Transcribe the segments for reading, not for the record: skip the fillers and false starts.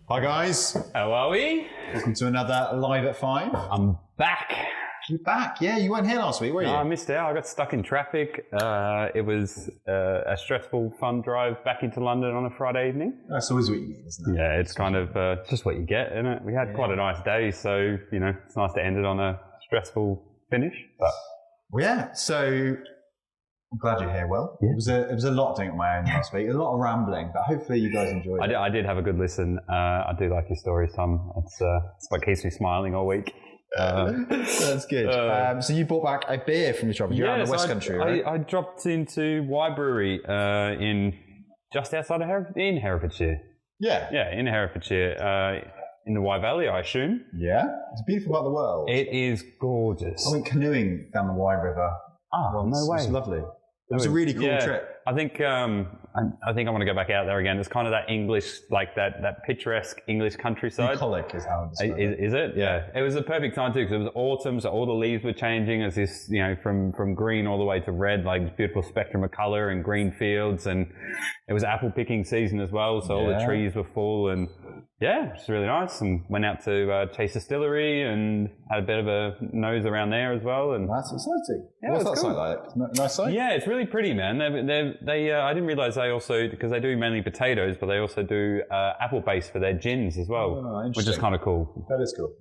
Hi guys, How are we? welcome to another Live at 5. I'm back. You're back, yeah, you weren't here last week, were you? No, I missed out. I got stuck in traffic. It was a stressful, fun drive back into London on a Friday evening. That's always what you get, isn't it? Yeah, it's kind of just what you get, isn't it? We had quite a nice day, so, you know, it's nice to end it on a stressful finish. But Well, yeah, so I'm glad you're here, Will. Yeah. It was a lot doing it on my own last week, a lot of rambling, but hopefully you guys enjoyed it. I did have a good listen. I do like your stories, Tom. It's what keeps me smiling all week. That's good. So you brought back a beer from the shop. You're out in the West Country, right? I dropped into Y Brewery in just outside of Herefordshire. Yeah. Yeah, in Herefordshire, in the Wye Valley, I assume. Yeah. It's a beautiful part of the world. It is gorgeous. I went canoeing down the Wye River. Oh, no way. It was lovely. It was a really cool trip. I think I want to go back out there again. It's kind of that English, like that picturesque English countryside. Bucolic is how I describe it. Is it? Yeah. It was a perfect time too because it was autumn, so all the leaves were changing as this, you know, from green all the way to red, like this beautiful spectrum of colour and green fields, and it was apple picking season as well, so all the trees were full, and yeah, it's really nice. And went out to Chase Distillery and had a bit of a nose around there as well. And that's exciting. Yeah, what's that site like? Nice site? Yeah, it's really pretty, man. They I didn't realise they also, because they do mainly potatoes, but they also do apple base for their gins as well, which is kind of cool. That is cool.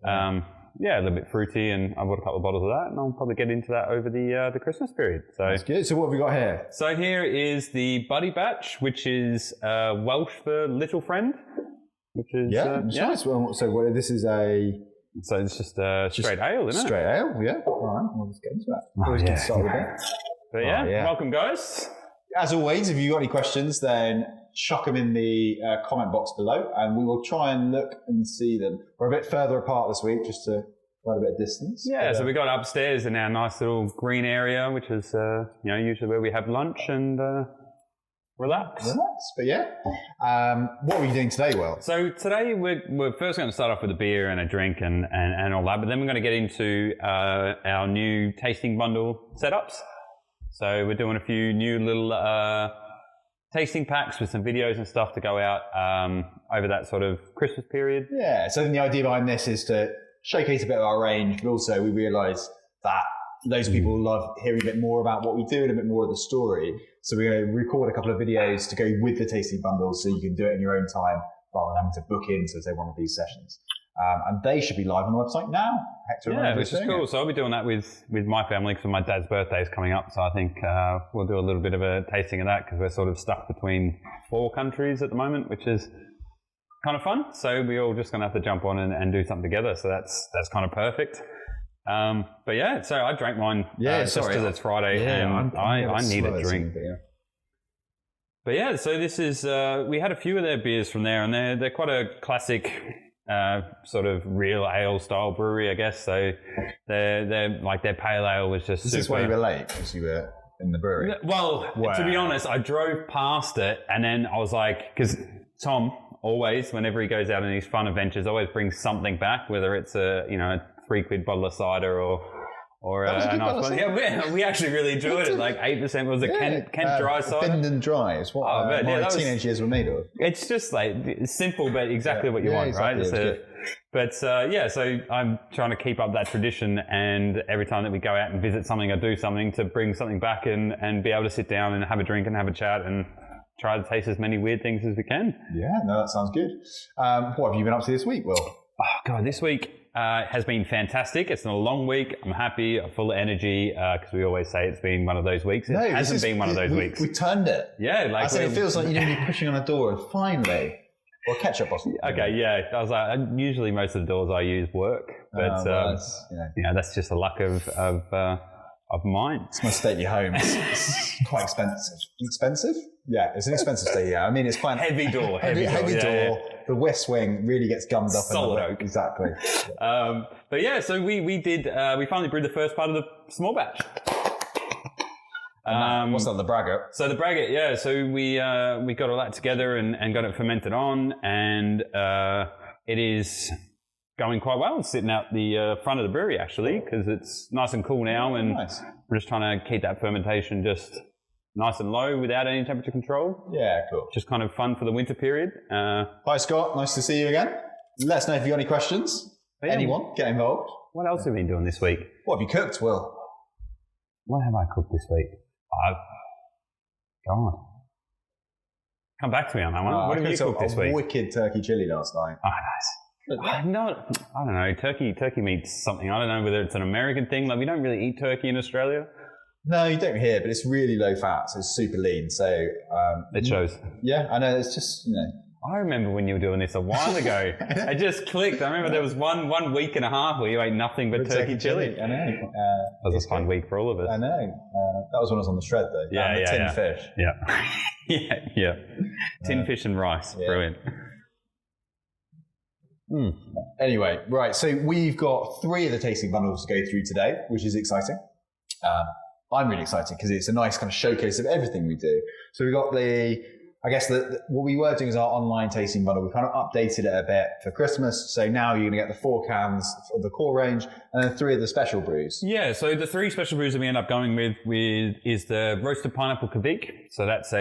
Yeah, a little bit fruity, and I bought a couple of bottles of that, and I'll probably get into that over the Christmas period. So that's good. So what have we got here? So here is the Buddy Batch, which is Welsh for little friend, which is nice. Well, so this is a. So it's just straight ale, isn't it? Straight ale, yeah. All right, well, let's get into that. Always good to start with that. But welcome, guys. As always, if you've got any questions, then chuck them in the comment box below, and we will try and look and see them. We're a bit further apart this week, just to quite a bit of distance. Yeah, so we got upstairs in our nice little green area, which is usually where we have lunch and relax. But yeah, what are we doing today, Will? So today we're first going to start off with a beer and a drink and all that, but then we're going to get into our new tasting bundle setups. So we're doing a few new little tasting packs with some videos and stuff to go out over that sort of Christmas period. Yeah, so then the idea behind this is to showcase a bit of our range, but also we realise that those people love hearing a bit more about what we do and a bit more of the story. So we're going to record a couple of videos to go with the tasting bundles so you can do it in your own time rather than having to book in to say one of these sessions. And they should be live on the website now. Hector, which is cool. So I'll be doing that with my family because my dad's birthday is coming up. So I think we'll do a little bit of a tasting of that because we're sort of stuck between 4 countries at the moment, which is kind of fun. So we're all just going to have to jump on and do something together. So that's kind of perfect. But yeah, so I drank mine just because it's Friday and I need a drink. But yeah, so this is, we had a few of their beers from there, and they're quite a classic sort of real ale style brewery, I guess. So they're like their pale ale was just Is this why you were late? Because you were in the brewery? Well, to be honest, I drove past it and then I was like, because Tom always, whenever he goes out on these fun adventures, always brings something back, whether it's a £3 bottle of cider or a nice one. Yeah, we actually really enjoyed it. Like 8% was a Kent dry cider. Thin and dry is what my teenage years were made of. It's just like it's simple, but exactly what you want, exactly, right? So I'm trying to keep up that tradition, and every time that we go out and visit something or do something, to bring something back and be able to sit down and have a drink and have a chat and try to taste as many weird things as we can. Yeah, no, that sounds good. What have you been up to this week, Will? Oh, God, this week has been fantastic. It's been a long week. I'm happy, full of energy, because we always say it's been one of those weeks. It hasn't been one of those weeks. We turned it. Yeah. Like it feels like you're going to be pushing on a door and finally, or ketchup bottle. Okay, yeah. I was like, usually most of the doors I use work, but that's just the luck of mine. It's my stately home. It's quite expensive. Expensive? Yeah, it's an expensive stately. Yeah, I mean, it's quite heavy door. Heavy door. Yeah. The west wing really gets gummed up. Solid oak. Exactly. But yeah, so we finally brewed the first part of the small batch. What's that? The braggot. So the braggot, yeah. So we got all that together and got it fermented on, and it is going quite well. It's sitting out the front of the brewery actually because it's nice and cool now, and we're just trying to keep that fermentation just nice and low without any temperature control. Yeah, cool. Just kind of fun for the winter period. Hi, Scott. Nice to see you again. Let us know if you've got any questions. Yeah. Anyone, get involved. What else have you been doing this week? What have you cooked, Will? What have I cooked this week? God. Come back to me on that one. What have you cooked this week? Wicked turkey chili last night. Oh, nice. I don't know. Turkey meat's something. I don't know whether it's an American thing. Like, we don't really eat turkey in Australia. No, you don't here, but it's really low fat, so it's super lean. So it shows. Yeah, I know. It's just, I remember when you were doing this a while ago. It just clicked. I remember there was one week and a half where you ate nothing but turkey chili. I know. That was a fun week for all of us. I know. That was when I was on the shred, though. Yeah, tin fish. Yeah. yeah. Tin fish and rice. Yeah. Brilliant. Anyway, right. So we've got 3 of the tasting bundles to go through today, which is exciting. I'm really excited because it's a nice kind of showcase of everything we do. So we've got what we were doing is our online tasting bundle. We kind of updated it a bit for Christmas. So now you're going to get the 4 cans of the core range and then 3 of the special brews. Yeah, so the 3 special brews that we end up going with is the roasted pineapple Kvik. So that's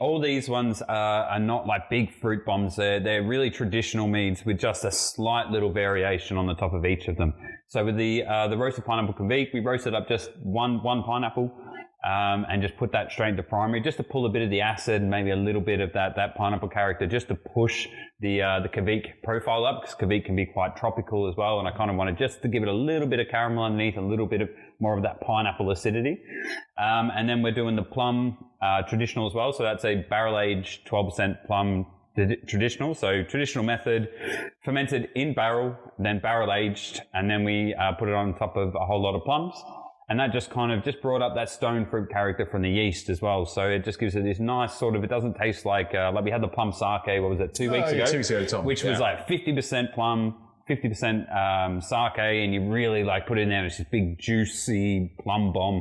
all these ones are not like big fruit bombs. They're really traditional meads with just a slight little variation on the top of each of them. So with the roasted pineapple Kvik, we roasted up just one pineapple. And just put that straight into primary, just to pull a bit of the acid, maybe a little bit of that pineapple character, just to push the Kvik profile up, because Kvik can be quite tropical as well. And I kind of wanted just to give it a little bit of caramel underneath, a little bit of more of that pineapple acidity. And then we're doing the Plum traditional as well. So that's a barrel-aged 12% Plum traditional. So traditional method, fermented in barrel, then barrel-aged, and then we put it on top of a whole lot of plums. And that just kind of brought up that stone fruit character from the yeast as well. So it just gives it this nice sort of, it doesn't taste like we had the plum sake, what was it, 2 weeks ago? 2 weeks ago, Tom. Which was like 50% plum, 50% sake, and you really like put it in there and it's this big juicy plum bomb.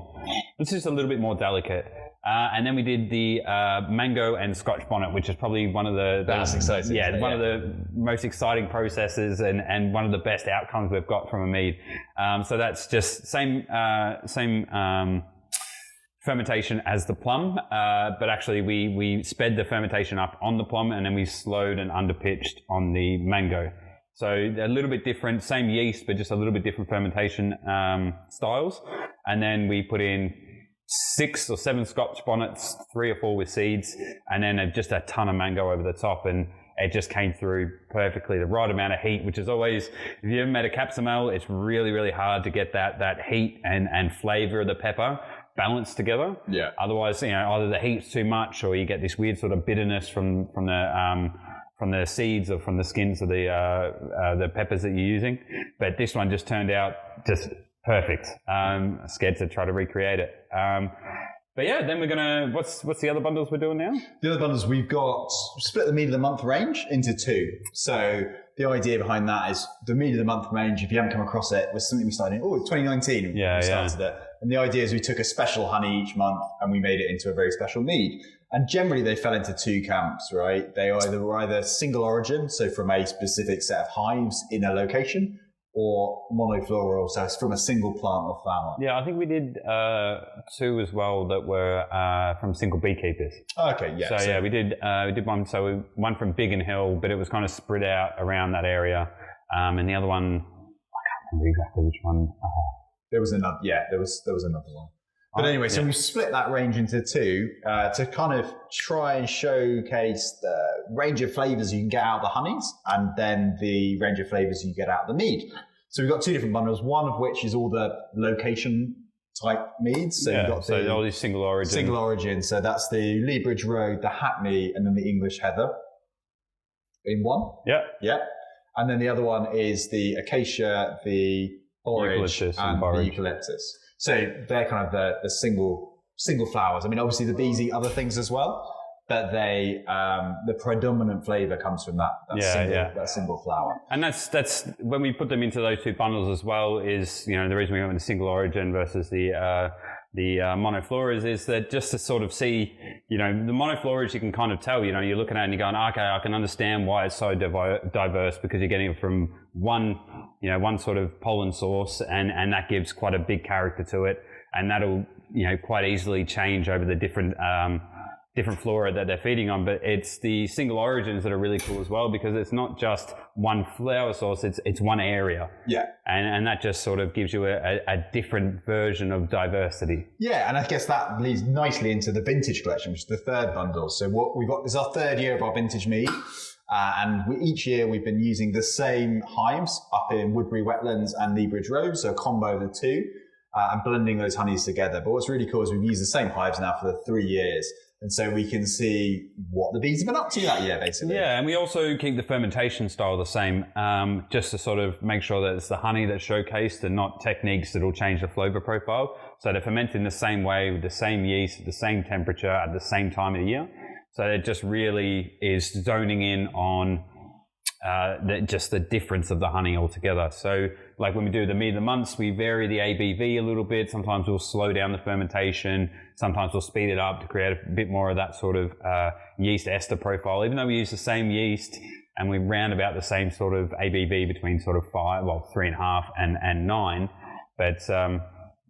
It's just a little bit more delicate. And then we did the mango and Scotch Bonnet, which is probably one of the... That's exciting. Yeah, one of the most exciting processes and one of the best outcomes we've got from a mead. So that's just same fermentation as the plum, but actually we sped the fermentation up on the plum and then we slowed and underpitched on the mango. So a little bit different, same yeast, but just a little bit different fermentation styles. And then we put in 6 or 7 Scotch bonnets, 3 or 4 with seeds, and then just a ton of mango over the top, and it just came through perfectly. The right amount of heat, which is always, if you ever made a capsamel, it's really, really hard to get that heat and flavor of the pepper balanced together. Yeah. Otherwise, either the heat's too much, or you get this weird sort of bitterness from the seeds or from the skins of the peppers that you're using. But this one just turned out just perfect. Scared to try to recreate it. But yeah, then we're gonna. What's the other bundles we're doing now? The other bundles we've got split the mead of the month range into 2. So the idea behind that is the mead of the month range. If you haven't come across it, was something we started in 2019. Yeah, we started it, and the idea is we took a special honey each month and we made it into a very special mead. And generally they fell into 2 camps, right? They were either single origin, so from a specific set of hives in a location, or monofloral, so it's from a single plant or flower. Yeah, I think we did 2 as well that were from single beekeepers. Okay, yeah. So yeah, we did one. So one from Biggin Hill, but it was kind of spread out around that area, and the other one, I can't remember exactly which one. There was another. Yeah, there was another one. But anyway, so we split that range into 2 to kind of try and showcase the range of flavors you can get out of the honeys and then the range of flavors you get out of the mead. So we've got 2 different bundles, one of which is all the location type meads. So you've got all these single origin. Single origin. So that's the Leabridge Road, the Hackney, and then the English Heather in one. Yeah. Yeah. And then the other one is the Acacia, the Borage, and the Eucalyptus. So they're kind of the single flowers. I mean, obviously the bees eat other things as well, but the predominant flavor comes from that single flower. And that's when we put them into those 2 bundles as well. Is the reason we went with the single origin versus the monofloras is that just to sort of see, the monofloras you can kind of tell. You're looking at it and you're going, okay, I can understand why it's so diverse because you're getting it from one sort of pollen source, and that gives quite a big character to it, and that'll quite easily change over the different flora that they're feeding on. But it's the single origins that are really cool as well, because it's not just one flower source, it's one area. Yeah. And that just sort of gives you a different version of diversity. Yeah, and I guess that leads nicely into the vintage collection, which is the third bundle. So what we've got is our third year of our vintage mead. Each year we've been using the same hives up in Woodbury Wetlands and Lee Bridge Road, so a combo of the two, and blending those honeys together. But what's really cool is we've used the same hives now for the 3 years. And so we can see what the bees have been up to that year, basically. Yeah, and we also keep the fermentation style the same, just to sort of make sure that it's the honey that's showcased and not techniques that will change the flavor profile. So they're fermented in the same way, with the same yeast, at the same temperature, at the same time of the year. So it just really is zoning in on just the difference of the honey altogether. So like when we do the mead of the months, we vary the ABV a little bit. Sometimes we'll slow down the fermentation. Sometimes we'll speed it up to create a bit more of that sort of yeast ester profile, even though we use the same yeast and we round about the same sort of ABV between sort of 3.5 and 9. But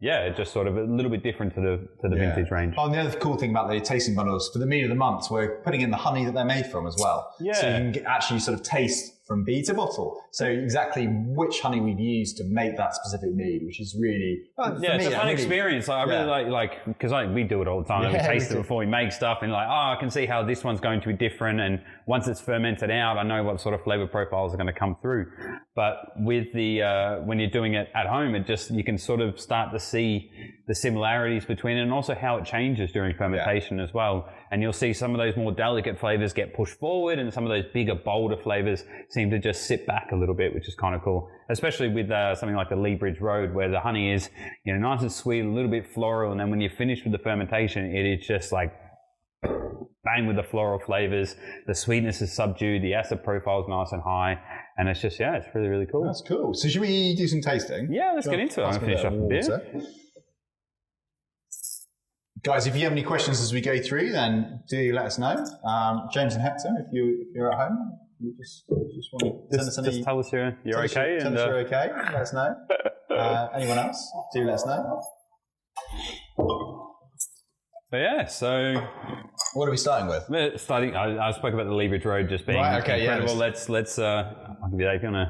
yeah, just sort of a little bit different to the vintage range. Oh, and the other cool thing about the tasting bundles, for the mead of the month, we're putting in the honey that they're made from as well. Yeah. So you can actually sort of taste from bee to bottle. So exactly which honey we've used to make that specific mead, which is really it's a fun experience. I really like because we do it all the time. We taste it before we make stuff, and I can see how this one's going to be different. And once it's fermented out, I know what sort of flavor profiles are going to come through. But with the when you're doing it at home, you can sort of start to see the similarities between it, and also how it changes during fermentation as well. And you'll see some of those more delicate flavors get pushed forward, and some of those bigger, bolder flavors seem to just sit back a little bit, which is kind of cool. Especially with something like the Lee Bridge Road, where the honey is, nice and sweet, a little bit floral, and then when you're finished with the fermentation, it is just like bang with the floral flavors. The sweetness is subdued, the acid profile is nice and high, and it's just it's really, really cool. That's cool. So should we do some tasting? Yeah, let's get into it. I'm gonna finish up a beer. Guys, if you have any questions as we go through, then do let us know. James and Hector, if you're at home, you just want to send us any... Just tell us you're okay. Tell us you're okay. Let us know. Anyone else, do let us know. So what are we starting with? I spoke about the Lee Bridge Road just being incredible. Let's I'll give you that if you want to...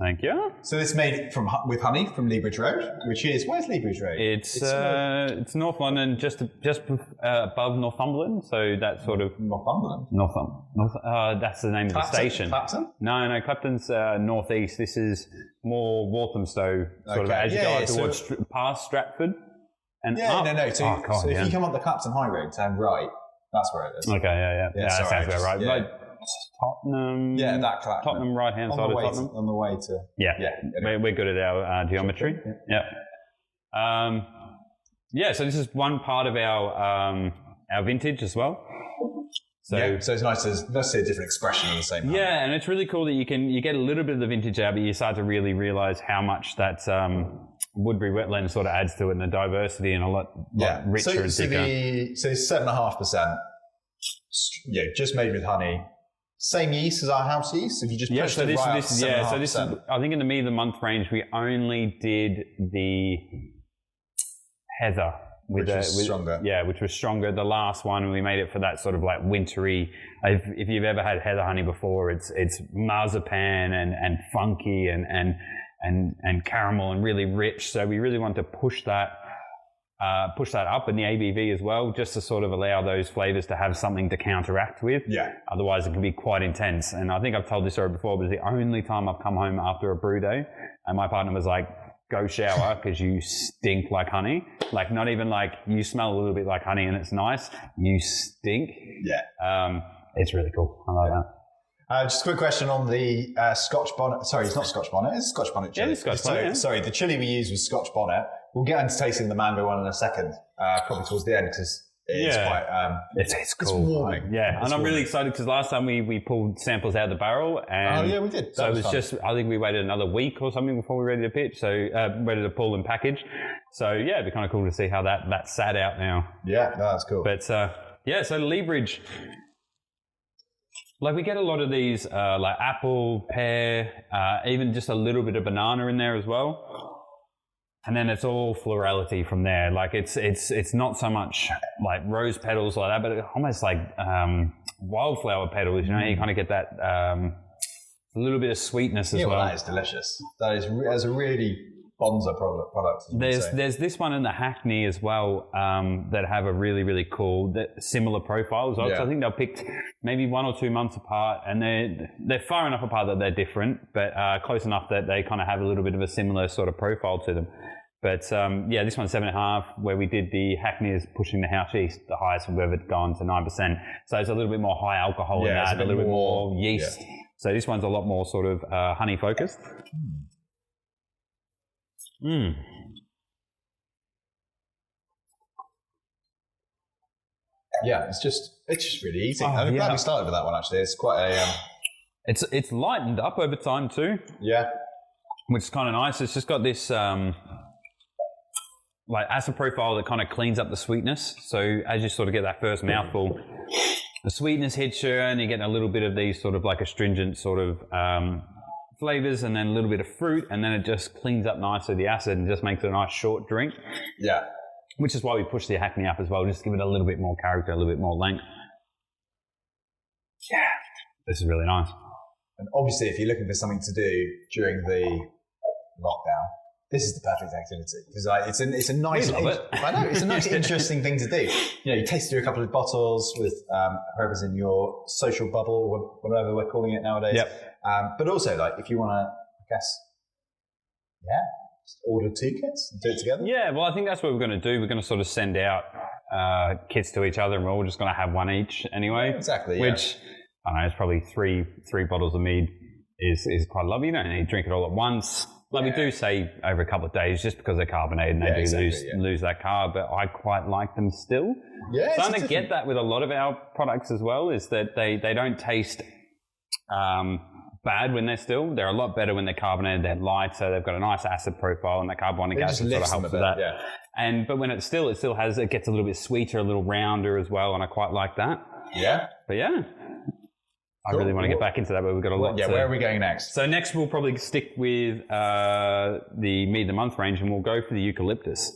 Thank you. So this made with honey from Lee Bridge Road, which is, where's Lee Bridge Road? It's North London, just above Northumberland. So that's sort of Northumberland. That's the name of the station. Clapton? No, Clapton's northeast. This is more Walthamstow, sort of as you go towards past Stratford and up. So if you come up the Clapton High Road, turn right. That's where it is. Okay, yeah. That sounds about right. Yeah. Tottenham. Yeah, that Clapton. Tottenham, right hand side of Tottenham. On the way to. We're good at our geometry. Yeah. So this is one part of our vintage as well. So it's nice to see a different expression in the same. Yeah, and it's really cool that you get a little bit of the vintage out, but you start to really realise how much that Woodbury Wetland sort of adds to it, and the diversity, and a lot richer and thicker. So 7.5%. Just made with honey. Same yeast as our house yeast. If you just push it right up to 7.5%. So this is, I think in the mead of the month range, we only did the heather. Which was stronger. Yeah, which was stronger. The last one, we made it for that sort of like wintry. If you've ever had heather honey before, it's marzipan and funky and caramel and really rich. So we really want to push that up in the ABV as well, just to sort of allow those flavors to have something to counteract with. Yeah. Otherwise, it can be quite intense. And I think I've told this story before, but it's the only time I've come home after a brew day, and my partner was like, "Go shower because you stink like honey." Like, not even like you smell a little bit like honey and it's nice. You stink. Yeah. It's really cool. I like that. Just a quick question on the Scotch Bonnet. Sorry, it's not Scotch Bonnet. It's Scotch Bonnet chili. Yeah, it's Scotch Bonnet. Sorry, the chili we used was Scotch Bonnet. We'll get into tasting the mango one in a second, probably towards the end, because it's quite... it's cool. It's warming. Yeah, and I'm really excited because last time we pulled samples out of the barrel. And we did. So it was just, I think we waited another week or something before we were ready to pitch, ready to pull and package. So yeah, it'd be kind of cool to see how that sat out now. Yeah, that's cool. But so Lee Bridge. Like we get a lot of these, like apple, pear, even just a little bit of banana in there as well. And then it's all florality from there. Like it's not so much like rose petals like that, but almost like wildflower petals. You know, you kind of get that a little bit of sweetness as well. That is delicious. That's a really bonza product. There's this one in the Hackney as well that have a really, really cool, similar profile as well. So I think they're picked maybe 1 or 2 months apart, and they're far enough apart that they're different, but close enough that they kind of have a little bit of a similar sort of profile to them. But this one's 7.5, where we did the Hackney is pushing the house yeast, the highest we've ever gone to 9%. So it's a little bit more high alcohol in that, a little bit more yeast. Yeah. So this one's a lot more sort of honey focused. Yeah, it's just really easy. I'm glad we started with that one. Actually, it's quite a. It's lightened up over time too. Yeah, which is kind of nice. It's just got this like acid profile that kind of cleans up the sweetness. So as you sort of get that first mouthful, the sweetness hits you, and you get a little bit of these sort of like astringent sort of flavors, and then a little bit of fruit, and then it just cleans up nicely the acid and just makes it a nice short drink. Yeah. Which is why we push the Hackney up as well, just give it a little bit more character, a little bit more length. Yeah, this is really nice. And obviously, if you're looking for something to do during the lockdown, this is the perfect activity, because it's a nice. I know it's a nice, interesting thing to do. You know, you taste through a couple of bottles with whoever's in your social bubble, whatever we're calling it nowadays. Yep. But also, like, if you want to, I guess, just order 2 kits and do it together. Yeah, well, I think that's what we're going to do. We're going to sort of send out kits to each other, and we're all just going to have one each anyway. Yeah, exactly. Which I don't know, it's probably three bottles of mead is quite lovely. You don't need to drink it all at once. Like we do say over a couple of days, just because they're carbonated and they lose that carb, but I quite like them still. Yeah, so I get that with a lot of our products as well, is that they don't taste bad when they're a lot better when they're carbonated. They're lighter, they've got a nice acid profile, and that carbonic acid sort of helps with that. Yeah. But when it gets a little bit sweeter, a little rounder as well, and I quite like that. Yeah. But yeah. I really want to get back into that, but we've got a lot. Yeah, where are we going next? So next we'll probably stick with the Mead the Month range, and we'll go for the Eucalyptus.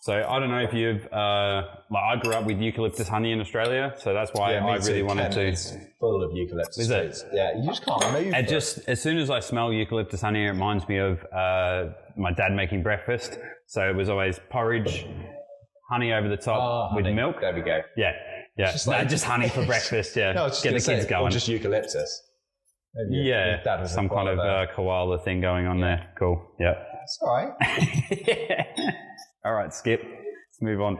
So I don't know if you've, I grew up with eucalyptus honey in Australia, so that's why I really wanted to. It's full of eucalyptus. Is it? Yeah, you just can't move it. As soon as I smell eucalyptus honey, it reminds me of my dad making breakfast. So it was always porridge, honey over the top with milk. There we go. Yeah. Yeah, just honey for breakfast, yeah. No, get the kids going. Or just eucalyptus. Maybe dad was some kind of koala thing going on there. Cool, yeah. That's all right. All right, Skip. Let's move on.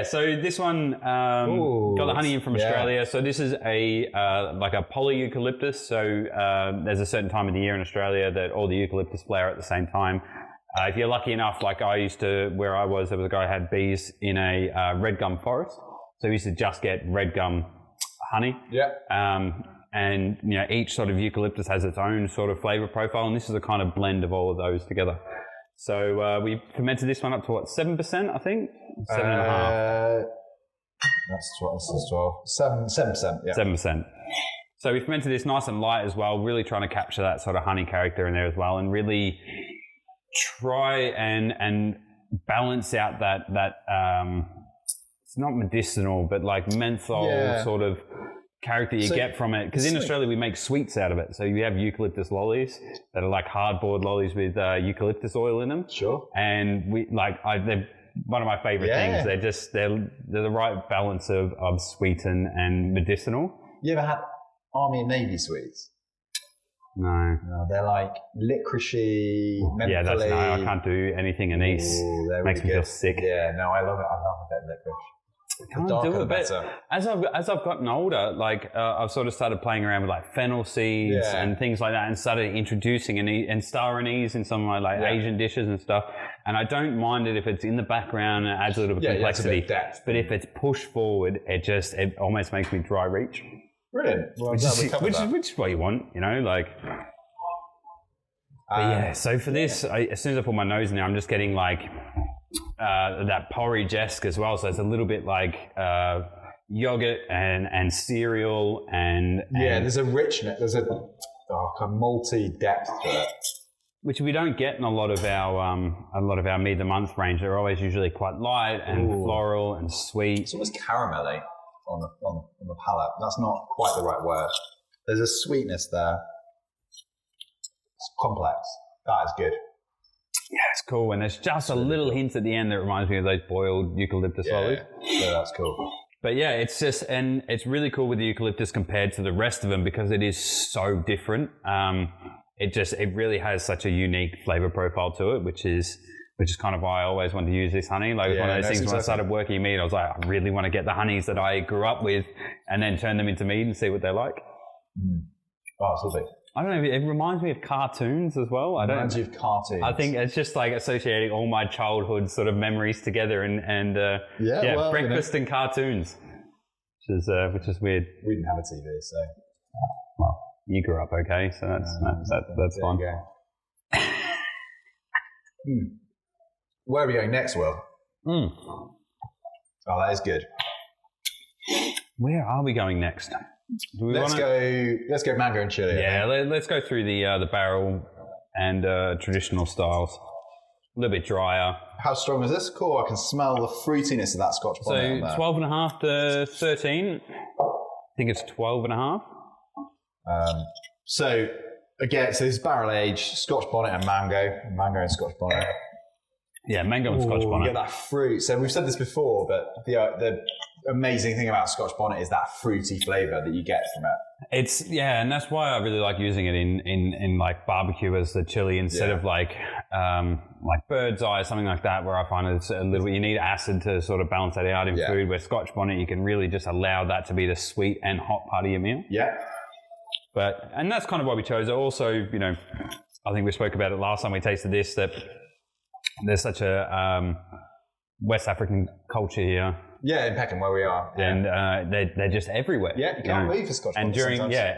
So this one got the honey in from Australia. So this is a poly eucalyptus. So there's a certain time of the year in Australia that all the eucalyptus flower at the same time. If you're lucky enough, like I used to, where I was, there was a guy who had bees in a red gum forest. So we used to just get red gum honey. Yeah. And each sort of eucalyptus has its own sort of flavor profile, and this is a kind of blend of all of those together. So we fermented this one up to 7%, I think? 7.5. That's 12. 7%. Yeah. 7%. So we fermented this nice and light as well, really trying to capture that sort of honey character in there as well, and really try and balance out that it's not medicinal, but like menthol sort of character you get from it. Because in Australia we make sweets out of it. So you have eucalyptus lollies that are like hardboard lollies with eucalyptus oil in them. Sure. And they're one of my favorite things. They're the right balance of sweet and medicinal. You ever had Army and Navy sweets? No, they're like licoricey, mentholy. Yeah, I can't do anything anise. Makes me feel sick. Yeah, no, I love it. I love a bit of licorice. Can't do it, but as I've gotten older, I've sort of started playing around with like fennel seeds and things like that, and started introducing and star anise in some of my Asian dishes and stuff. And I don't mind it if it's in the background and it adds a little bit of complexity. It's a bit depth. But if it's pushed forward, it almost makes me dry reach. Brilliant. Well, which is what you want, But so for this, as soon as I put my nose in there, I'm just getting like that porridge-esque as well. So it's a little bit like yogurt and cereal and there's a richness. There's a malty depth to it, which we don't get in a lot of our Mead the Month range. They're always usually quite light and floral and sweet. It's almost caramelly on the palate. That's not quite the right word. There's a sweetness there. It's complex. That is good. Yeah, it's cool. And there's just a little hint at the end that reminds me of those boiled eucalyptus lollies. Yeah, that's cool. But yeah, it's just, and it's really cool with the eucalyptus compared to the rest of them because it is so different. It really has such a unique flavor profile to it, which is kind of why I always wanted to use this honey. Like, it's one of those things when I started working in Mead, I was like, I really want to get the honeys that I grew up with and then turn them into Mead and see what they're like. Oh, it's lovely. I don't know, it reminds me of cartoons as well. It reminds you of cartoons. I think it's just like associating all my childhood sort of memories together and breakfast and cartoons, which is weird. We didn't have a TV, so. Well, you grew up okay, so that's fine. Where are we going next, Will? Oh, that is good. Where are we going next? Let's go mango and chili. Yeah, let's go through the barrel and traditional styles. A little bit drier. How strong is this? Cool. I can smell the fruitiness of that Scotch Bonnet. So 12.5 to 13. I think it's 12.5. So this is barrel aged Scotch Bonnet and mango and Scotch Bonnet. Yeah, mango and Scotch Bonnet. You get that fruit. So we've said this before, but the amazing thing about Scotch Bonnet is that fruity flavour that you get from it. And that's why I really like using it in like barbecue as the chili instead of like bird's eye, something like that, where I find it's a little, you need acid to sort of balance that out in food, where Scotch Bonnet, you can really just allow that to be the sweet and hot part of your meal. Yeah. And that's kind of why we chose it. Also, I think we spoke about it last time we tasted this, that there's such a West African culture here. Yeah, in Peckham, where we are. Yeah. And they're just everywhere. Yeah, you can't leave for Scotch Bonnet.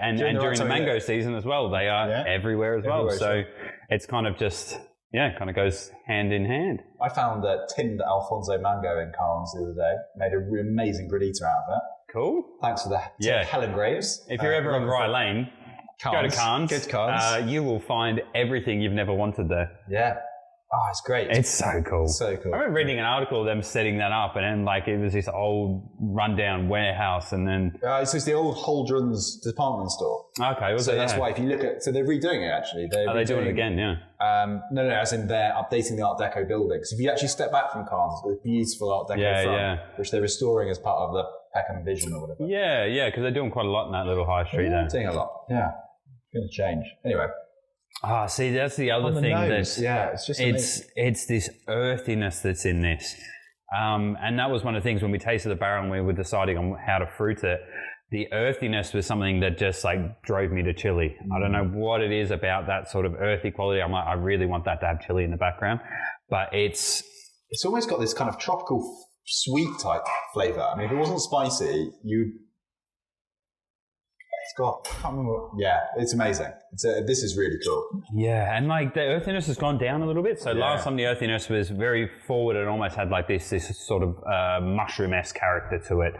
And during the mango season as well, they are everywhere as well. So it's kind of just, kind of goes hand in hand. I found a tinned Alfonso mango in Carnes the other day. Made an amazing granita out of it. Cool. Thanks to Helen Graves. If you're ever on Rye Lane, go to Carnes. Go to Carnes. You will find everything you've never wanted there. Yeah. Oh, it's great. It's so cool. So cool. I remember reading an article of them setting that up, and then it was this old rundown warehouse, and then so it's the old Holdren's department store. Okay, that's why if you look at, so they're redoing it actually. Are they doing it again? Yeah. No, as in they're updating the Art Deco building. So if you actually step back from Carnes, it's a beautiful Art Deco front, which they're restoring as part of the Peckham vision or whatever. Yeah, because they're doing quite a lot in that little high street there. Doing a lot. Yeah, going to change anyway. See, that's the other thing. It's this earthiness that's in this, and that was one of the things when we tasted the barrel and we were deciding on how to fruit it. The earthiness was something that just drove me to chili. I don't know what it is about that sort of earthy quality. I'm like, I really want that to have chili in the background, but it's almost got this kind of tropical sweet type flavour. I mean, if it wasn't spicy, I can't remember. Yeah, it's amazing. This is really cool. Yeah, and the earthiness has gone down a little bit. So last time the earthiness was very forward and almost had this sort of mushroom-esque character to it.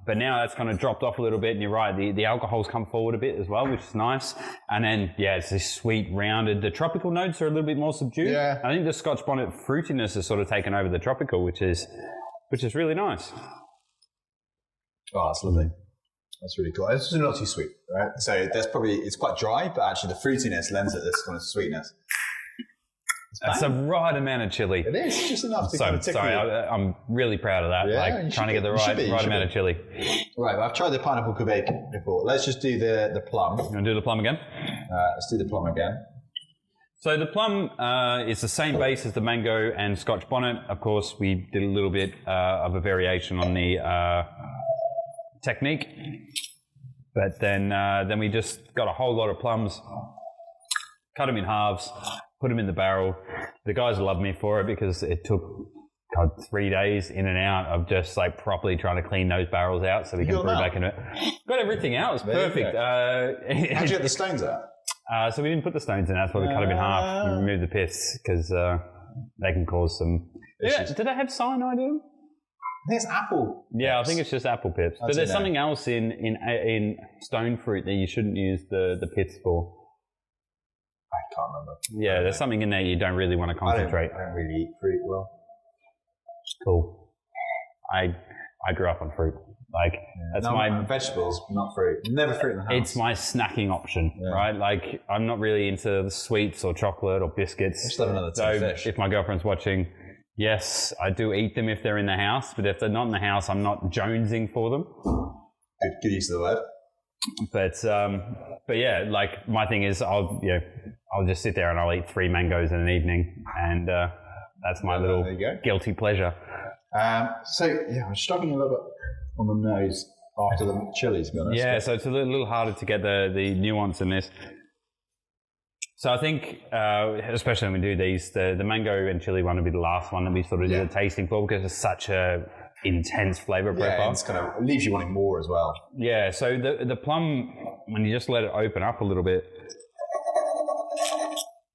But now that's kind of dropped off a little bit, and you're right, the alcohol's come forward a bit as well, which is nice. And then, it's this sweet, rounded. The tropical notes are a little bit more subdued. Yeah. I think the Scotch Bonnet fruitiness has sort of taken over the tropical, which is really nice. Oh, that's lovely. That's really cool. It's not too sweet, right? So it's quite dry, but actually the fruitiness lends it this kind of sweetness. That's the right amount of chili. It is, just enough to kind of tickle. Sorry, I'm really proud of that. Trying to get the right amount of chili. Right, well, I've tried the pineapple cuvée before. Let's just do the plum. You want to do the plum again? Let's do the plum again. So the plum is the same base as the mango and Scotch Bonnet. Of course, we did a little bit of a variation on the technique, but then we just got a whole lot of plums, cut them in halves, put them in the barrel. The guys love me for it because it took 3 days in and out of just properly trying to clean those barrels out so we can brew back in it. Got everything out. It's perfect. How'd you get the stones out? So we didn't put the stones in. That's why we cut them in half and removed the pits because they can cause some issues. Did they have cyanide in them? I think it's apple. Yeah, I think it's just apple pips. But there's something else in stone fruit that you shouldn't use the pits for. I can't remember. Yeah, there's something in there you don't really want to concentrate. I don't really eat fruit well. Cool. I grew up on fruit. Like that's vegetables, not fruit. Never fruit in the house. It's my snacking option, right? Like I'm not really into the sweets or chocolate or biscuits. Just have another tin of fish. If my girlfriend's watching, yes, I do eat them if they're in the house. But if they're not in the house, I'm not jonesing for them. Good use of the word. But yeah, like my thing is, I'll just sit there and I'll eat 3 mangoes in an evening, and that's my little guilty pleasure. I'm struggling a little bit on the nose after the chilies, to be honest. Yeah, so it's a little harder to get the nuance in this. So I think, especially when we do these, the mango and chili one will be the last one that we sort of do the tasting for, because it's such a intense flavour profile. Yeah, it's kind of leaves you wanting more as well. Yeah, so the plum, when you just let it open up a little bit,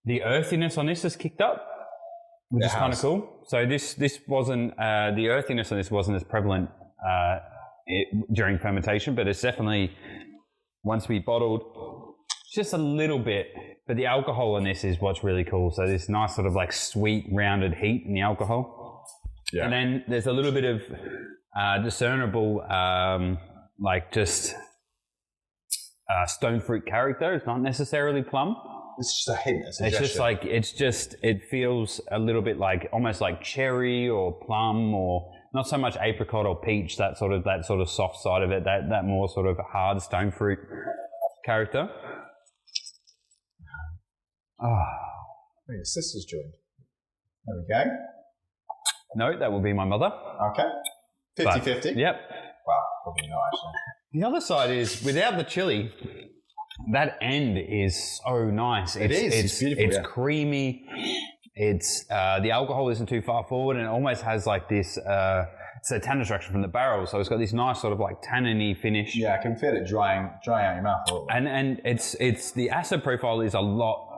the earthiness on this has kicked up, which is kind of cool. So this wasn't, the earthiness on this wasn't as prevalent during fermentation, but it's definitely, once we bottled, just a little bit, but the alcohol in this is what's really cool. So this nice sort of like sweet rounded heat in the alcohol. Yeah. And then there's a little bit of discernible like just stone fruit character. It's not necessarily plum. It's just a hint, a suggestion. It's just like, it feels a little bit like, almost like cherry or plum, or not so much apricot or peach, that sort of soft side of it, that more sort of hard stone fruit character. Your sister's joined. There we go. No, that will be my mother. Okay. 50-50? Yep. Wow, probably not actually. The other side is, without the chili, that end is so nice. It's beautiful. It's creamy. It's the alcohol isn't too far forward, and it almost has like this it's a tannin extraction from the barrel, so it's got this nice sort of like tanniny finish. Yeah, I can feel it drying out your mouth a little bit. And it's the acid profile is a lot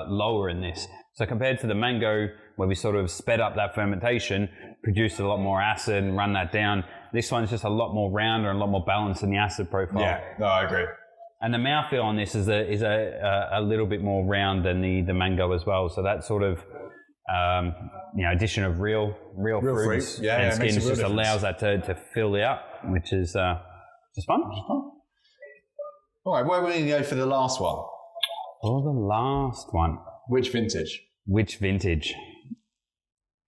lower in this. So compared to the mango, where we sort of sped up that fermentation, produced a lot more acid and run that down, this one's just a lot more rounder and a lot more balanced in the acid profile. Yeah, no, I agree. And the mouthfeel on this is a little bit more round than the mango as well. So that sort of addition of real fruits and skin just allows that to fill out, which is just fun. All right, where are we going to go for the last one? For the last one. Which vintage?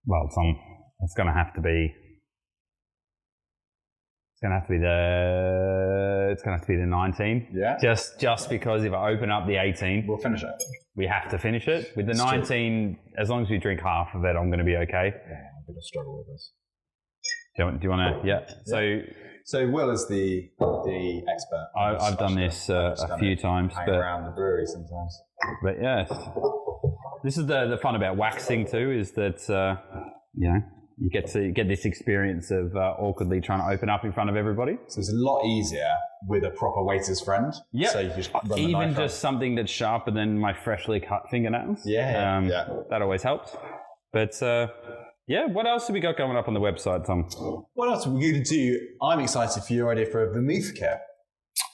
Well, it's going to have to be. It's going to have to be the 19. Yeah. Just because if I open up the 18, we'll finish it. We have to finish it. With the 19, as long as we drink half of it, I'm going to be okay. Yeah, I'm going to struggle with this. Do you want to? Yeah. So Will is the expert. I've done this a few times, hang around the brewery sometimes. But yes, this is the fun about waxing too, is that you get to get this experience of awkwardly trying to open up in front of everybody. So it's a lot easier with a proper waiter's friend. Yeah. So you just run even just something that's sharper than my freshly cut fingernails. Yeah. That always helps. But what else have we got going up on the website, Tom? What else are we going to do? I'm excited for your idea for a vermouth kit.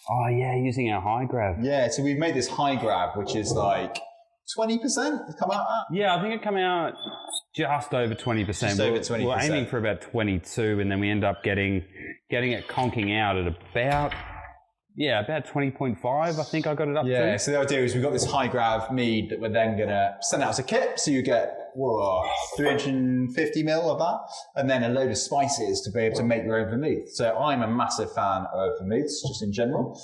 Oh yeah, using our high grab. Yeah, so we've made this high grab, which is like 20% come out at? Yeah, I think it come out just over 20%. Just over 20%. We're aiming for about 22, and then we end up getting it conking out at about 20.5. I think I got it up to. Yeah, so the idea is we've got this high grab mead that we're then going to send out as a kit. So you get 350 ml of that, and then a load of spices to be able to make your own vermouth. So I'm a massive fan of vermouths, just in general.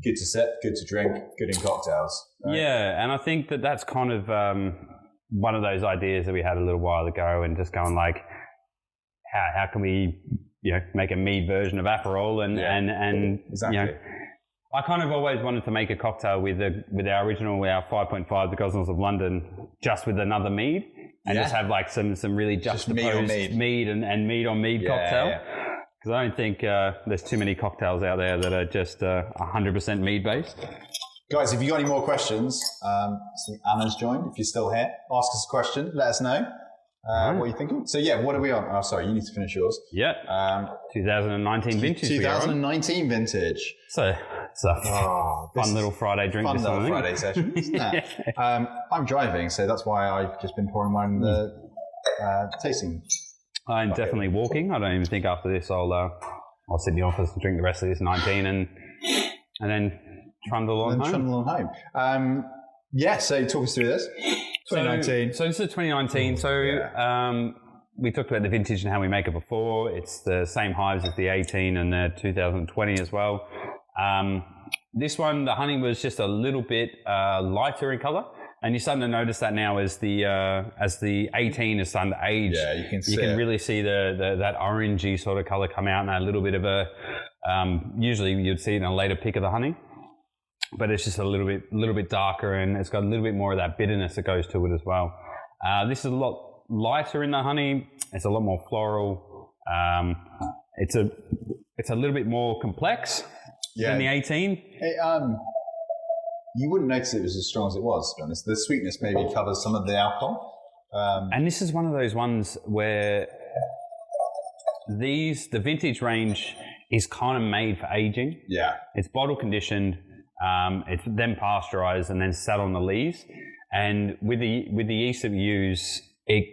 Good to sip, good to drink, good in cocktails. Right? Yeah, and I think that's kind of one of those ideas that we had a little while ago, and just going like, how can we make a mead version of Aperol and exactly. I kind of always wanted to make a cocktail with our original, our 5.5, the Gosnells of London, just with another mead, and just have like some really juxtaposed mead and mead on mead cocktail. Yeah. Because I don't think there's too many cocktails out there that are just 100% mead based. Guys, if you've got any more questions, I think Anna's joined. If you're still here, ask us a question, let us know. What are you thinking? So yeah, what are we on? Oh, sorry, you need to finish yours. Yeah. 2019 vintage. 2019 vintage. So it's a fun little Friday drink. Fun little Friday session, isn't it? I'm driving, so that's why I've just been pouring mine in the tasting. I'm definitely walking. I don't even think after this I'll sit in the office and drink the rest of this 19 and then trundle on home. Yeah, so talk us through this. 2019. So this is 2019. We talked about the vintage and how we make it before. It's the same hives as the 18 and the 2020 as well. This one, the honey was just a little bit lighter in colour. And you're starting to notice that now as the 18 is starting to age. Yeah, you can see you can really see that orangey sort of colour come out, and a little bit of a usually you'd see it in a later pick of the honey, but it's just a little bit darker, and it's got a little bit more of that bitterness that goes to it as well. This is a lot lighter in the honey. It's a lot more floral. It's a little bit more complex than the 18. You wouldn't notice it was as strong as it was, to be honest. The sweetness maybe covers some of the alcohol. And this is one of those ones where the vintage range is kind of made for aging. Yeah. It's bottle conditioned, it's then pasteurized and then sat on the lees. And with the yeast that we use, it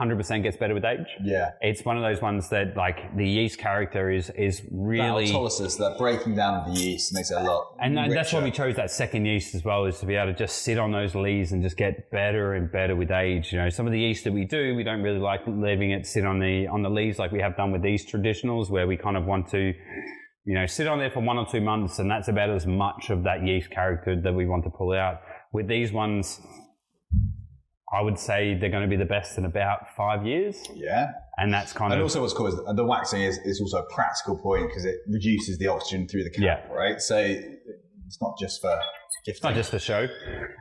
100% gets better with age. Yeah. It's one of those ones that, like, the yeast character is really... That autolysis, that breaking down of the yeast makes it a lot richer. That's why we chose that second yeast as well, is to be able to just sit on those lees and just get better and better with age. You know, some of the yeast that we do, we don't really like leaving it sit on the lees like we have done with these traditionals, where we kind of want to, you know, sit on there for 1 or 2 months, and that's about as much of that yeast character that we want to pull out. With these ones, I would say they're going to be the best in about 5 years. Yeah. And that's kind of... And also what's cool is the waxing is also a practical point, because it reduces the oxygen through the cap, right? So it's not just for gifting. It's not just for show.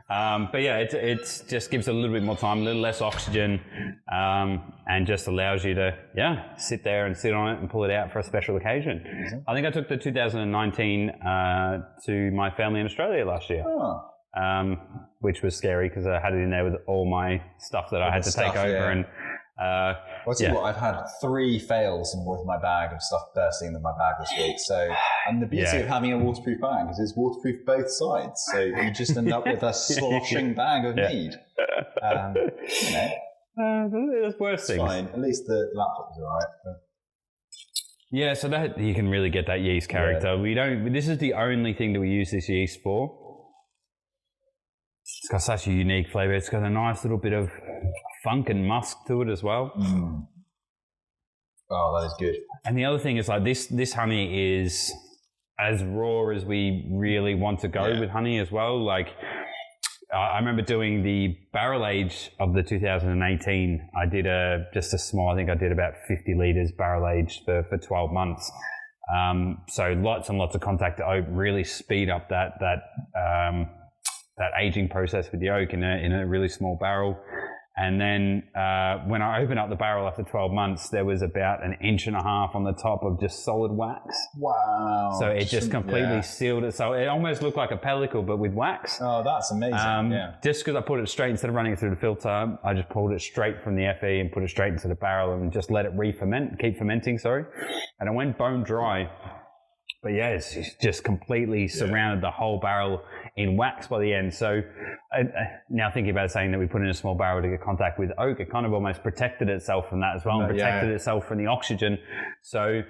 But yeah, it just gives it a little bit more time, a little less oxygen, and just allows you to, sit there and sit on it and pull it out for a special occasion. Mm-hmm. I think I took the 2019 to my family in Australia last year. Oh. Which was scary because I had it in there with all my stuff that I had to take over. Yeah. And I've had 3 fails with my bag of stuff bursting in my bag this week. So, and the beauty of having a waterproof bag is it's waterproof both sides. So you just end up with a sloshing bag of Mead. There's worse things. Fine. At least the laptop was all right. But... Yeah, so that you can really get that yeast character. Yeah. This is the only thing that we use this yeast for. It's got such a unique flavour. It's got a nice little bit of funk and musk to it as well. Mm. Oh, that is good. And the other thing is, like, this honey is as raw as we really want to go with honey as well. Like, I remember doing the barrel age of the 2018. I did just a small, I think I did about 50 litres barrel aged for 12 months. So lots and lots of contact to oak, really speed up that aging process with the oak in a really small barrel. And then when I opened up the barrel after 12 months, there was about 1.5 inches on the top of just solid wax. Wow. So it just completely sealed it. So it almost looked like a pellicle, but with wax. Oh, that's amazing. Just because I put it straight, instead of running it through the filter, I just pulled it straight from the FE and put it straight into the barrel and just let it keep fermenting, And it went bone dry. But yeah, it's just completely surrounded the whole barrel in wax by the end. So now thinking about saying that we put in a small barrel to get contact with oak, it kind of almost protected itself from that as well, and protected itself from the oxygen. So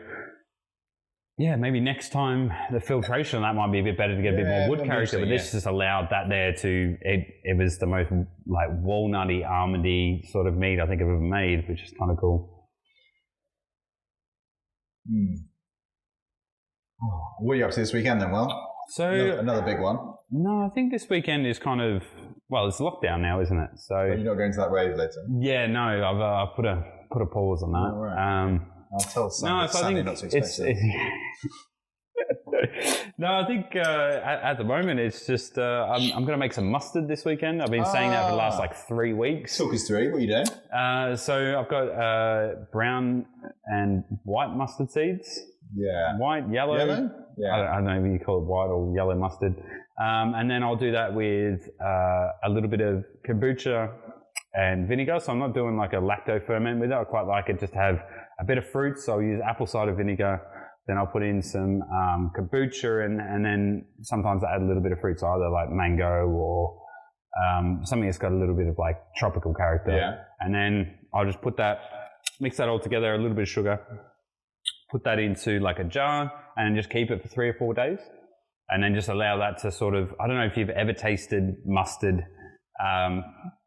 yeah, maybe next time the filtration on that might be a bit better to get a bit more wood character, but this just allowed that there to, it was the most like walnutty, almondy sort of mead I think I've ever made, which is kind of cool. What are you up to this weekend then, Will? So another big one. No, I think this weekend is kind of, well, it's lockdown now, isn't it? So you're not going to that rave later? Yeah, no, I've put a pause on that. Oh, right. I'll tell Sandy not to expect it. No, I think at the moment it's just I'm going to make some mustard this weekend. I've been saying that for the last 3 weeks. Talk us through. What are you doing? So I've got brown and white mustard seeds. Yeah. White, yellow. Yeah. I don't know if you call it white or yellow mustard. And then I'll do that with a little bit of kombucha and vinegar. So I'm not doing like a lacto ferment with it. I quite like it just to have a bit of fruit. So I'll use apple cider vinegar. Then I'll put in some kombucha and then sometimes I add a little bit of fruits, either like mango or something that's got a little bit of like tropical character. Yeah. And then I'll just mix that all together, a little bit of sugar, put that into like a jar and just keep it for 3 or 4 days. And then just allow that to sort of, I don't know if you've ever tasted mustard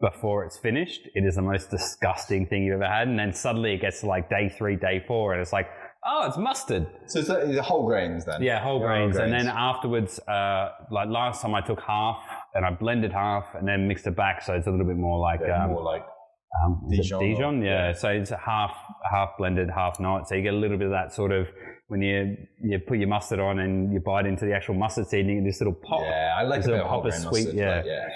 before it's finished. It is the most disgusting thing you've ever had. And then suddenly it gets to like day 3, day 4 and it's like, oh, it's mustard. So it's the whole grains then? Yeah, whole grains. And then afterwards, like last time I took half and I blended half and then mixed it back. So it's a little bit more like... Dijon, yeah. So it's half blended, half not. So you get a little bit of that sort of, when you put your mustard on and you bite into the actual mustard seed and you get this little pop. Yeah, I like a bit of whole grain sweet, mustard. yeah. Yeah.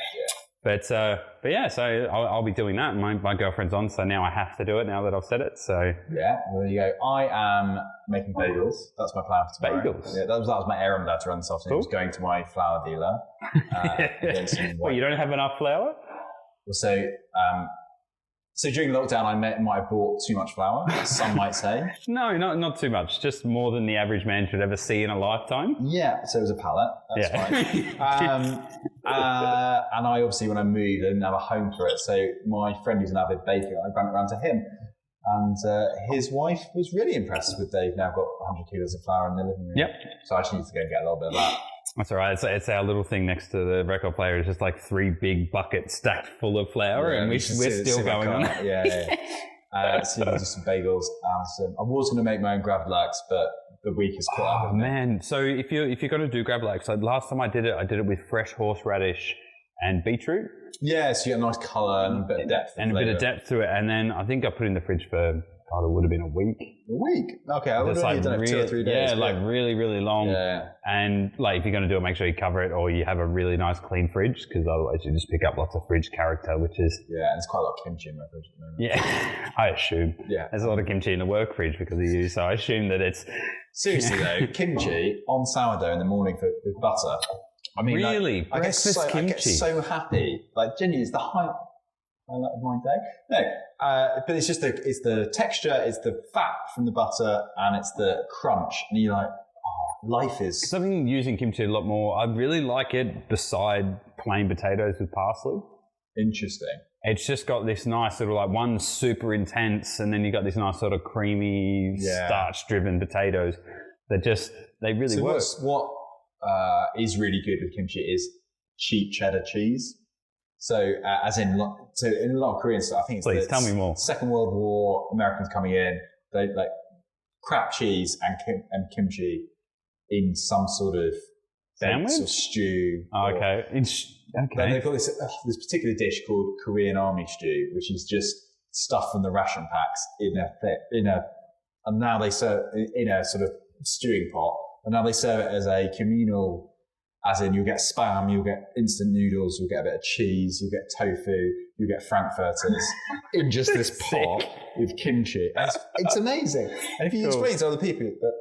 But yeah, so I'll be doing that. My girlfriend's on, so now I have to do it now that I've said it. So yeah, well, there you go. I am making bagels. That's my plan for tomorrow. Bagels? Yeah, that was my errand I had to run this afternoon. I was going to my flour dealer. Well, you don't have enough flour? So during lockdown, I might have bought too much flour, some might say. No, not too much. Just more than the average man should ever see in a lifetime. Yeah, so it was a pallet. That's fine. And I obviously, when I moved, I didn't have a home for it. So my friend who's an avid baker, I ran it around to him. And his wife was really impressed with Dave. Now got 100 kilos of flour in the living room. Yep. So I actually need to go and get a little bit of that. That's all right. It's our little thing next to the record player. It's just like 3 big buckets stacked full of flour, and we're still going on. Yeah. So you can do some bagels. I was going to make my own gravlax, but the week is quite. Oh man! So if you're going to do gravlax, like last time I did it with fresh horseradish and beetroot. Yeah, so you get a nice colour and a bit of depth. And a bit of depth to it, and then I think I put it in the fridge for. God, it would have been a week. A week? Okay, I would have only done it 2 or 3 days. Yeah, like really, really long. Yeah. And like if you're going to do it, make sure you cover it or you have a really nice clean fridge, because otherwise you just pick up lots of fridge character, which is... Yeah, and there's quite a lot of kimchi in my fridge at the moment. Yeah, I assume. Yeah. There's a lot of kimchi in the work fridge because of you, so I assume that it's... Seriously though, kimchi on sourdough in the morning with butter. I mean, really? Like, Breakfast kimchi? I get so happy. Like, genuinely, it's the highlight of my day. No, but it's just the texture, it's the fat from the butter, and it's the crunch. And you're like, oh, life is... Because I've been using kimchi a lot more. I really like it beside plain potatoes with parsley. Interesting. It's just got this nice sort of like one super intense, and then you got this nice sort of creamy, starch-driven potatoes that they really work. What is really good with kimchi is cheap cheddar cheese. So, in a lot of Korean stuff, I think it's Please, tell me more. Second World War, Americans coming in, they like crap cheese and kimchi in some sort of sandwich or stew. Oh, okay. Then they've got this particular dish called Korean Army stew, which is just stuff from the ration packs and now they serve in a sort of stewing pot, and now they serve it as a communal. As in, you'll get spam, you'll get instant noodles, you'll get a bit of cheese, you'll get tofu, you'll get frankfurters in just this pot with kimchi. It's amazing. And if you explain to other people that,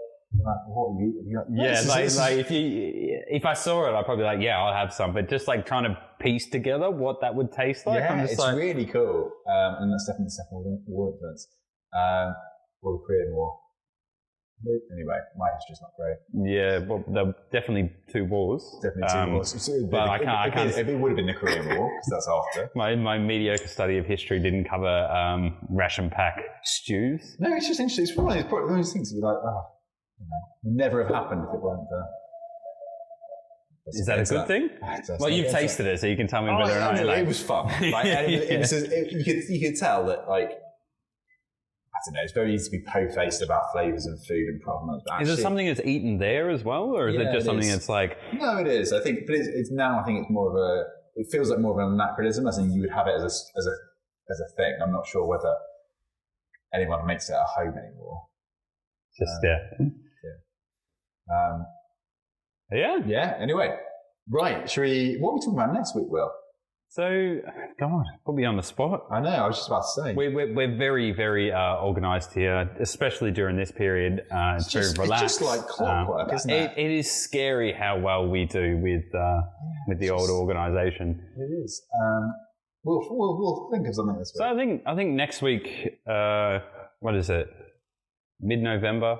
like, what you eat, you're like, if I saw it, I'd probably be like, yeah, I'll have some. But just like trying to piece together what that would taste like. Yeah, it's really cool. And that's definitely the Second War influence. Or the Korean War. Anyway, my history's not great. Yeah, well, there were definitely 2 wars. Definitely 2 wars. But I can't. It would have been the Korean War, because that's after. My mediocre study of history didn't cover ration pack stews. No, it's just interesting. It's one of those things that you're like, would never have happened if it weren't for... Is that a good thing? Well, you've tasted it, so you can tell me whether or not. It was fun. You could tell that, like, I don't know, it's very easy to be po-faced about flavours and food and provenance. Is it something that's eaten there as well, or is it just something that's like... No, it is. I think, but it's now, I think it's more of a... It feels like more of an anachronism, as in you would have it as a thing. I'm not sure whether anyone makes it at home anymore. Yeah, anyway. Right, what are we talking about next week, Will? So, God, put me on the spot. I know, I was just about to say. We're very, very organised here, especially during this period. It's very relaxed. It's just like clockwork, isn't it? It is scary how well we do with the old organisation. It is. We'll think of something this week. So I think next week, what is it? Mid-November.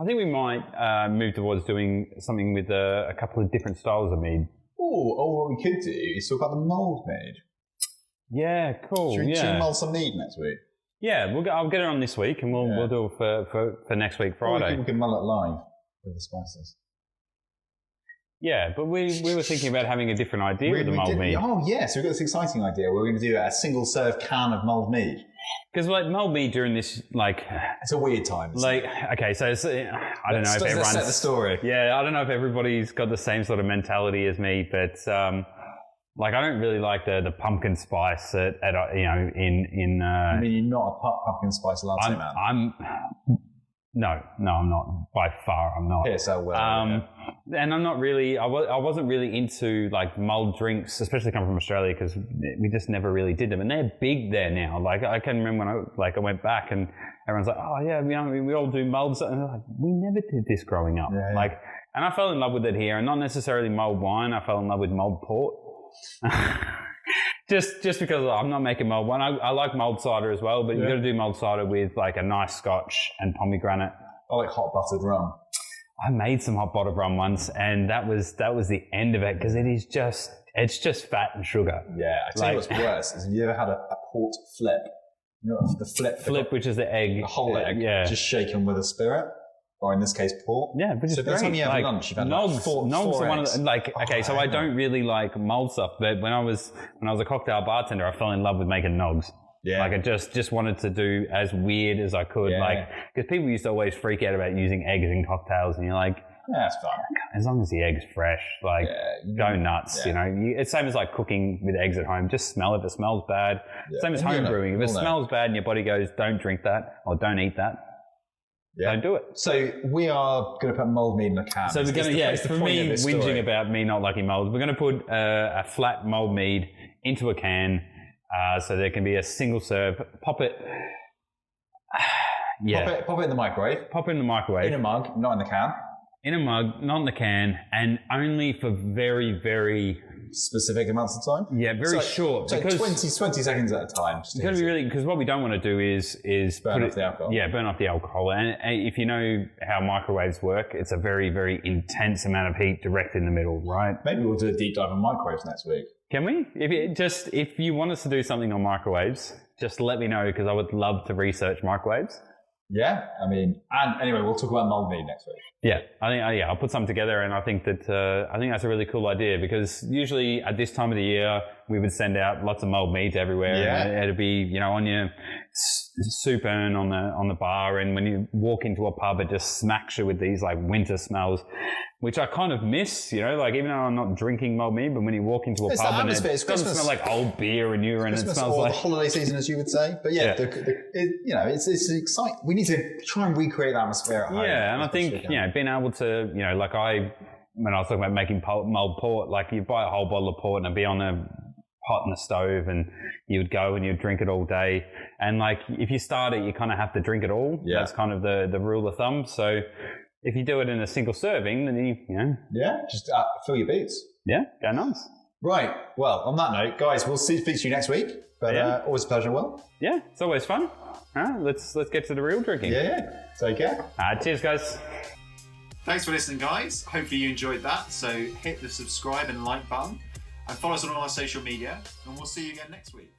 I think we might move towards doing something with a couple of different styles of mead. What we could do is talk about the mulled mead. Yeah, cool. Should we mull some mead next week? Yeah, I'll get it on this week, and we'll do it for next week, Friday. We can mull it live with the spices. Yeah, but we were thinking about having a different idea with the mulled mead. Oh, yeah, so we've got this exciting idea. We're going to do a single serve can of mulled mead. Because like mulled mead during this, like, it's a weird time. Like, okay, so it's, I don't know if everyone's set the story. Yeah, I don't know if everybody's got the same sort of mentality as me, but like I don't really like the pumpkin spice at you know in. I mean, you're not a pumpkin spice latte man. No, I'm not. By far, I'm not. Yeah, so well. And I'm not really. I wasn't really into like mulled drinks, especially coming from Australia, because we just never really did them, and they're big there now. Like I can remember when I went back, and everyone's like, "Oh yeah, you know, we all do mulled," and they're like, "We never did this growing up." Yeah. Like, and I fell in love with it here, and not necessarily mulled wine. I fell in love with mulled port. just because I'm not making mulled wine. I like mulled cider as well, but you got to do mulled cider with like a nice Scotch and pomegranate. I like hot buttered rum. I made some hot buttered rum once, and that was the end of it because it's just fat and sugar. Yeah, I tell you what's worse is have you ever had a port flip? You know, the flip, which is the egg, the whole egg, just shaken with a spirit. Or in this case, port. Yeah, which is great. So by the time you have lunch, you've had nogs four are one of the, like, okay, so I know. don't really like mulled stuff, but when I was a cocktail bartender, I fell in love with making nogs. Yeah. Like I just wanted to do as weird as I could. Yeah. Like, because people used to always freak out about using eggs in cocktails, and you're like, yeah, it's fine. As long as the egg's fresh, like, go nuts, you know. It's same as like cooking with eggs at home. Just smell it. If it smells bad. Same as home brewing. If it smells bad and your body goes, don't drink that or don't eat that, don't do it. So we are going to put mulled mead in a can. So we're going to, for me, whinging about me not liking mulled, we're going to put a flat mulled mead into a can so there can be a single serve. Pop it. Pop it in the microwave. Pop it in the microwave. In a mug, not in the can. In a mug, not in the can, and only for very, very specific amounts of time. Yeah, very short. So because 20 seconds at a time. It's got to be really, because what we don't want to do is burn off the alcohol. Yeah, burn off the alcohol. And if you know how microwaves work, it's a very, very intense amount of heat direct in the middle, right? Maybe we'll do a deep dive on microwaves next week. Can we? If you want us to do something on microwaves, just let me know, because I would love to research microwaves. Yeah, I mean, and anyway, we'll talk about mulled mead next week. Yeah, I think I'll put something together, and I think that's a really cool idea, because usually at this time of the year we would send out lots of mulled meads everywhere. Yeah, and it'd be on your soup urn on the bar, and when you walk into a pub, it just smacks you with these like winter smells, which I kind of miss. Like even though I'm not drinking mulled mead, but when you walk into a pub and it doesn't smell like old beer and urine, it smells like the holiday season, as you would say. But it's exciting. We need to try and recreate the atmosphere at home. Yeah, and I think being able to like when I was talking about making mulled port, like you buy a whole bottle of port and it'd be on a pot in the stove, and you would go and you'd drink it all day. And like if you start it, you kind of have to drink it all. Yeah. That's kind of the rule of thumb. So if you do it in a single serving, then just fill your boots. Yeah, go nuts. Right. Well, on that note, guys, we'll speak to you next week. But always a pleasure, Will. Yeah, it's always fun. Let's get to the real drinking. Yeah. Take care. Cheers, guys. Thanks for listening, guys. Hopefully you enjoyed that. So hit the subscribe and like button and follow us on all our social media, and we'll see you again next week.